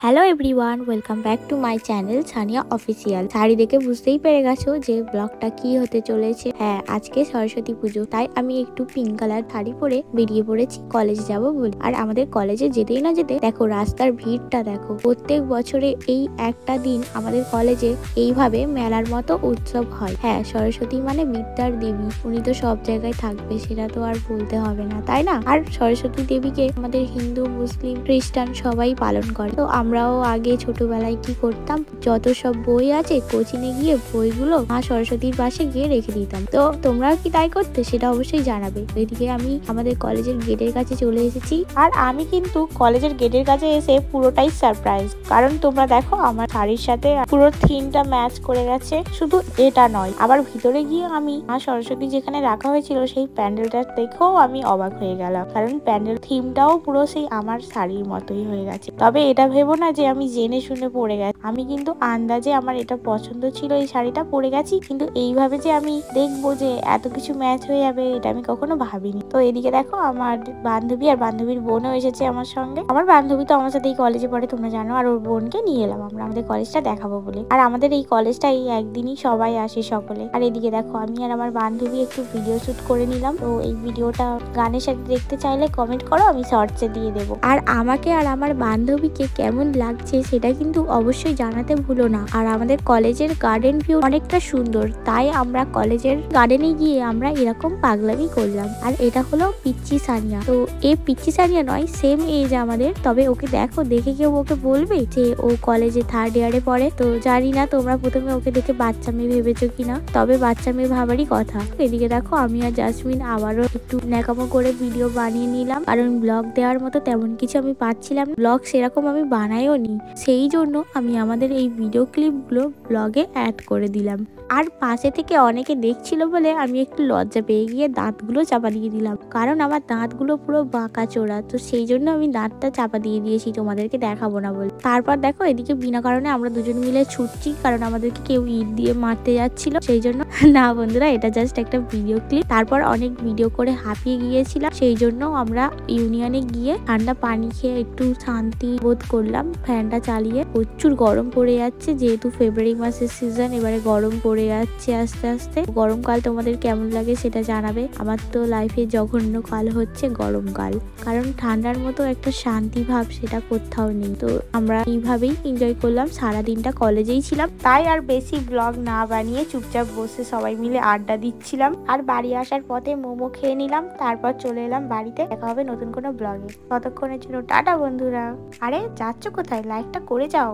Hello everyone, welcome back to my channel Sania official. Sari দেখে বুঝতেই পেরে গেছো যে ব্লগটা কি হতে চলেছে। হ্যাঁ, আজকে সরস্বতী পুজো, তাই আমি একটু পিঙ্ক কালার শাড়ি পরে বেরিয়ে পড়েছি কলেজ যাব বলে। আর আমাদের কলেজে যেতেই না যেতে দেখো রাস্তার ভিড়টা দেখো। প্রত্যেক বছরে এই একটা দিন আমাদের কলেজে এইভাবে মেলার মতো উৎসব হয়। হ্যাঁ, সরস্বতী মানে বিদ্যার দেবী, উনি তো সব জায়গায় থাকবে, সেটা তো আর বলতে হবে না, তাই না? আর সরস্বতী দেবীকে আমাদের হিন্দু, মুসলিম, খ্রিস্টান সবাই পালন করে। তো আমরাও আগে ছোটবেলায় কি করতাম, যত সব বই আছে কোচিনে গিয়ে বইগুলো মা সরস্বতীর পাশে গিয়ে রেখে দিতাম। তো তোমরাও কি তাই করতে, সেটা অবশ্যই জানাবে। এদিকে আমি আমাদের কলেজের গেটের কাছে চলে এসেছি। আর আমি কিন্তু কলেজের গেটের কাছে এসে পুরোটাই সারপ্রাইজ, কারণ তোমরা দেখো আমার শাড়ির সাথে পুরো থিমটা ম্যাচ করে গেছে। শুধু এটা নয়, আবার ভিতরে গিয়ে আমি মা সরস্বতী যেখানে রাখা হয়েছিল সেই প্যান্ডেলটা দেখেও আমি অবাক হয়ে গেলাম, কারণ প্যান্ডেল থিমটাও পুরো সেই আমার শাড়ির মতোই হয়ে গেছে। তবে এটা ভেবো না যে আমি জেনে শুনে পরে গেছি, আমি কিন্তু আন্দাজে আমার এটা পছন্দ ছিল এই শাড়িটা পরে গেছি, কিন্তু এইভাবে যে আমি দেখবো যে এত কিছু ম্যাচ হয়ে যাবে এটা আমি কখনো ভাবিনি। তো এদিকে দেখো আমার বান্ধবী আর বান্ধবীর বোনও এসেছে আমার সঙ্গে। আমার বান্ধবী তো আমার সাথে এই কলেজে পড়ে, তোমরা জানো, আর ওর বোনকে নিয়ে এলাম আমরা আমাদের কলেজটা দেখাবো বলে। আর আমাদের এই কলেজটা এই একদিনই সবাই আসে সকলে। আর এদিকে দেখো আমি আর আমার বান্ধবী একটু ভিডিও শুট করে নিলাম। তো এই ভিডিওটা গানের সাথে দেখতে চাইলে কমেন্ট করো, আমি শর্টসে দিয়ে দেবো। আর আমাকে আর আমার বান্ধবীকে কেমন লাগছে সেটা কিন্তু অবশ্যই জানাতে ভুলো না। আর আমাদের কলেজের গার্ডেন ভিউ অনেকটা সুন্দর, তাই আমরা কলেজের গার্ডেনে গিয়ে আমরা এরকম পাগলামি করলাম। আর এটা হলো পিচ্চি সানিয়া। তো এই পিচ্চি সানিয়া নয়, সেম এজ আমাদের, তবে ওকে দেখো, দেখে কেউ ওকে বলবে যে ও কলেজে থার্ড ইয়ারে পড়ে। তো জানি না তোমরা প্রথমে ওকে দেখে বাচ্চা মেয়ে ভেবেছো কিনা, তবে বাচ্চা মেয়ে ভাবারই কথা। এদিকে দেখো আমি আর জাসমিন আবারও একটু ন্যাকামো করে ভিডিও বানিয়ে নিলাম, কারণ ব্লগ দেওয়ার মতো তেমন কিছু আমি পাচ্ছিলাম না, ব্লগ সেরকম আমি বানাইও নি, সেই জন্য আমি আমাদের এই ভিডিও ক্লিপগুলো ব্লগে অ্যাড করে দিলাম। আর পাশে থেকে অনেকে দেখছিল বলে আমি একটু লজ্জা পেয়ে গিয়ে দাঁতগুলো চাপা দিয়ে দিলাম, কারণ আমার দাঁতগুলো পুরো বাঁকা চোরা, তো সেই জন্য আমি দাঁতটা চাপা দিয়ে দিয়েছি তোমাদেরকে দেখাবো না বলে। তারপর দেখো এদিকে বিনা কারণে আমরা দুজন মিলে ছুটছি, কারণ আমাদেরকে কেউ ইট দিয়ে মারতে যাচ্ছিল, সেই জন্য। না বন্ধুরা, এটা জাস্ট একটা ভিডিও ক্লিপ। তারপর অনেক ভিডিও করে হাঁপিয়ে গিয়েছিলাম, সেই জন্য আমরা ইউনিয়নে গিয়ে ঠান্ডা পানি খেয়ে একটু শান্তি বোধ করলাম ফ্যানটা চালিয়ে। প্রচুর গরম পড়ে যাচ্ছে, যেহেতু ফেব্রুয়ারি মাসের সিজন, এবারে গরম পড়ে যাচ্ছে আস্তে আস্তে। গরমকাল তোমাদের কেমন লাগে সেটা জানাবে। আমার তো লাইফে জঘন্য কাল হচ্ছে গরমকাল, কারণ ঠান্ডার মতো একটা শান্তি ভাব সেটা কোথাও নেই। তো আমরা এইভাবেই এনজয় করলাম, সারা দিনটা কলেজেই ছিলাম, তাই আর বেশি ব্লগ না বানিয়ে চুপচাপ বসে সবাই মিলে আড্ডা দিচ্ছিলাম। আর বাড়ি আসার পথে মোমো খেয়ে নিলাম, তারপর চলে এলাম বাড়িতে। দেখা হবে নতুন কোনো ব্লগে, ততক্ষণের জন্য টাটা বন্ধুরা। আরে যাচ্ছ কোথায়, লাইকটা করে যাও।